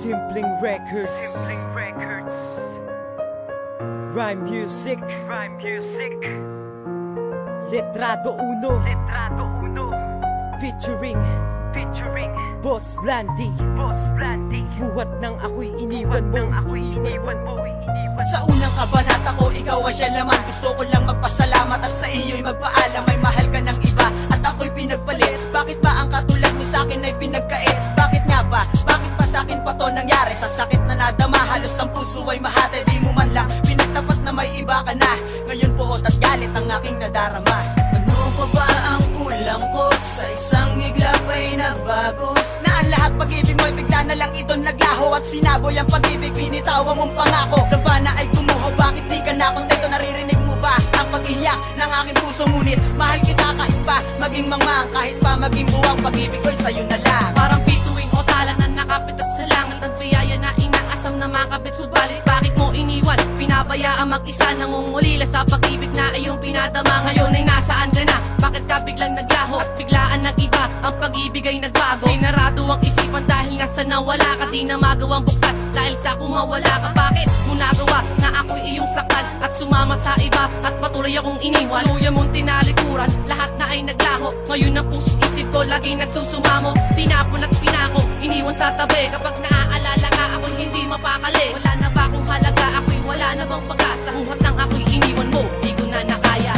Simpleng Records. Rhyme music. Letrado Uno. Featuring Boss Landy. Buhat nang ako'y iniwan mo. Sa unang kabanata ko, ikaw ay siya laman. Gusto ko lang magpasalamat at sa iyo'y magpaalam. May mahal ka ng iba at ako'y pinagpalit. Bakit ba ang katulad mo sa'kin ay pinagkait? Bakit nga ba? Bakit pa sa'kin pa to nangyari? Sa sakit na nadama, halos ang puso ay mahati. Di mo man lang pinagtapat na may iba ka na. Ngayon puot at galit ang aking nadarama. Ano pa ba ang kulang ko? Sa isang iglap ay nagbago na ang lahat pag-ibig mo'y bigla na lang ito naglaho. At sinaboy ang pag-ibig, binitawan mong pangako. Laban na ay gumuho, bakit di ka na kontento? Naririnig mo ba ang pag-iyak ng aking puso? Ngunit mahal kita kahit pa maging mangmang, kahit pa maging buwang, pag-ibig ko'y sa'yo na lang. Parang bituin o tala na nakapitas sa langit. At biyaya na inaasam na makabit. Subalit bakit mo iniwan? Pinabayaan mag-isa, nangungulila sa pag-ibig na iyong pinadama. Ngayon ay nasaan ka na? Bakit ka biglang naglaho at biglaan nag-iba? Ang pag-ibig ay nagbago. Sinarado ang isipan dahil nga sa nawala ka. Di na magawang buksan dahil sa kumawala ka. Bakit mo nagawa na ako'y iyong saktan at sumama sa iba at patuloy akong iniwan? Tuluyan mong tinalikuran, lahat na ay naglaho. Ngayon ang puso't isip ko laging nagsusumamo. Tinapon at pinako, iniwan sa tabi. Kapag naaalala ka, ako'y hindi mapakali. Wala na ba akong halaga? Ako'y wala na bang pag-asa? Buhat ng ako'y iniwan mo, di ko na nakaya.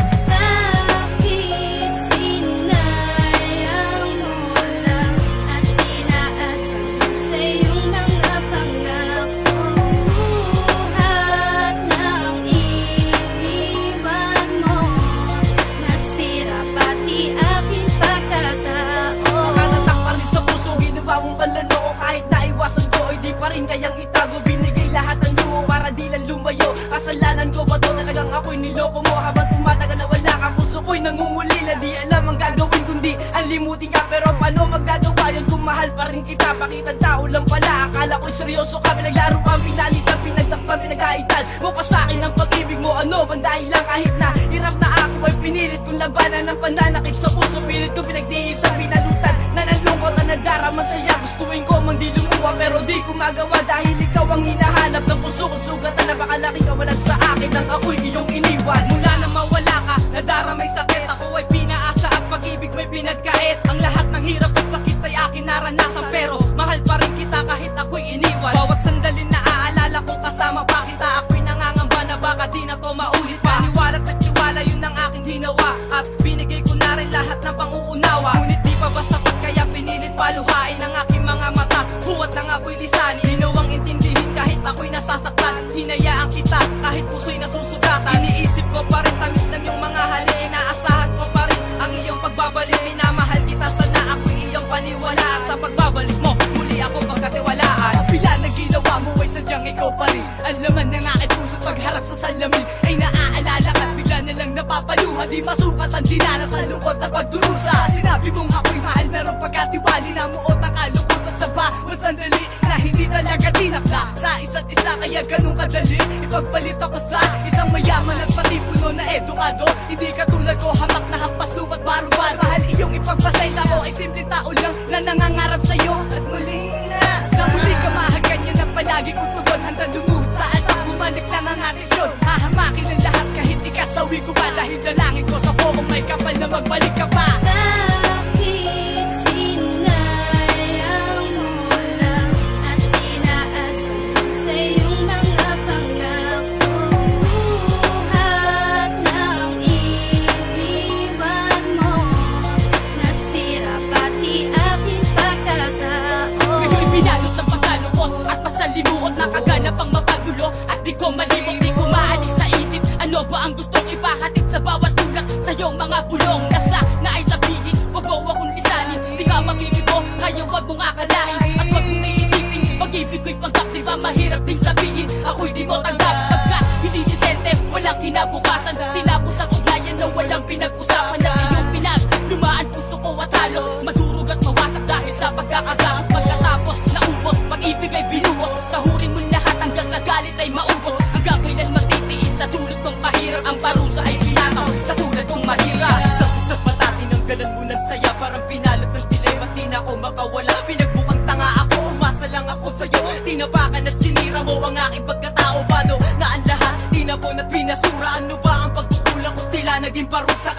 Kayang itago, binigay lahat ng luho para di lang lumayo. Kasalanan ko ba to? Talagang ako'y niloko mo. Habang tumatagal na wala ka, puso ko'y nangungulila. Di alam ang gagawin kundi ang limutin ka. Pero paano magagawa yun kung mahal pa rin kita? Pakitang tao lang pala, akala ko'y seryoso kami. Naglaro ang pinalitan, pinagtakpan, pinagkaitan mo pa sa'kin ang pag-ibig mo. Ano bang dahilan? Kahit na hirap na ako ay pinilit kong labanan ng pananakit sa puso. Pilit ko pinagdiisang pinalutan na nalungkot na nadarama saya. Gustuin ko mang di lumuha pero di ko magawa dahil ikaw ang hinahanap ng puso kong sugatan. Napakalaki kawalan sa akin nang ako'y iyong iniwan. Mula na mawala ka, nadaramay sakit. Ako ay pinaasa at pag-ibig may pinagkait. Ang lahat ng hirap at sakit ay akin naranasan, pero mahal pa rin kita kahit ako'y iniwan. Bawat sandali na aalala ko kasama pa kita, ako'y nangangamba na baka di na to maulit pa. Paniwala at tiwala yun ang aking ginawa at binigay ko na rin lahat ng panguunawa. Ngunit di pa ba sapat kaya pinilit paluhain ang aking mga mata? Buhat lang ako'y lisanin, ginawang intindihin kahit ako'y nasasaktan. Hinayaan kita kahit puso'y nasusugatan. Iniisip ko pa rin tamis ng iyong mga halik. Inaasahan ko pa rin ang iyong pagbabalik. Minamahal kita, sana ako'y iyong paniwalaan. Sa pagbabalik mo, muli ako pagkatiwalaan. Kapila na ginawa mo ay sadyang ikaw pa rin. Ang laman ng aking puso't pagharap sa salamin ay naaalala ka, bigla na lang napapaluha. Di masukat ang dinanas sa lungkot na pagdurusa. Sinabi mong ako'y mahal pero pagkatiwali na muot ang kalungkot sa bawat sandali na hindi talaga tinakda sa isa't isa. Kaya ganun kadali ipagpalit ako sa isang mayaman at pati puno na edukado. Hindi katulad ko hamak na hampas lupa't baruban. Mahal iyong ipagpasensya ko ay simpleng tao lang na nangangarap sa'yo. At muli na sa muli ka mahagan yan ang palagi kong tugon. Handa lumuhod sa alpag bumalik lang ang atensyon. Hahamakin ang lahat kahit ikasawi ko pa. Dahil dalangin ko sa poong may kapal na magbalik ka pa. Nakaganap ang mapagulo at di ko malimot, di ko maalis sa isip. Ano ba ang gustong ipahatid sa bawat tulak sa iyong mga bulong? Nasa naay sabihin, wag mo akong lisanin. Di ka makikibo, kaya wag mong akalain. At wag mong iisipin, pag-ibig ko'y panggap. Di ba mahirap din sabihin, ako'y di mo tanggap. Pagka hindi disente, walang kinabukasan. Tinapos ang ugnayan na walang pinag-usapan. At iyong pinaglumaan puso ko at halos madurog at mawasak dahil sa pagkakagapos. Pagkatapos naubos, pag-ibig ay binuhos. Sahurin mo lahat hanggang sa galit ay maubos. Hanggang kailan magtitiis sa tulad mong pahirap. Ang parusa ay pinataw sa tulad mong mahirap. Isang mata, tinanggalan mo ng saya. Parang pinalot ng dilema, di na ako makawala. Pinagbukang tanga ako, umasa lang ako sa'yo. Di na naging parusa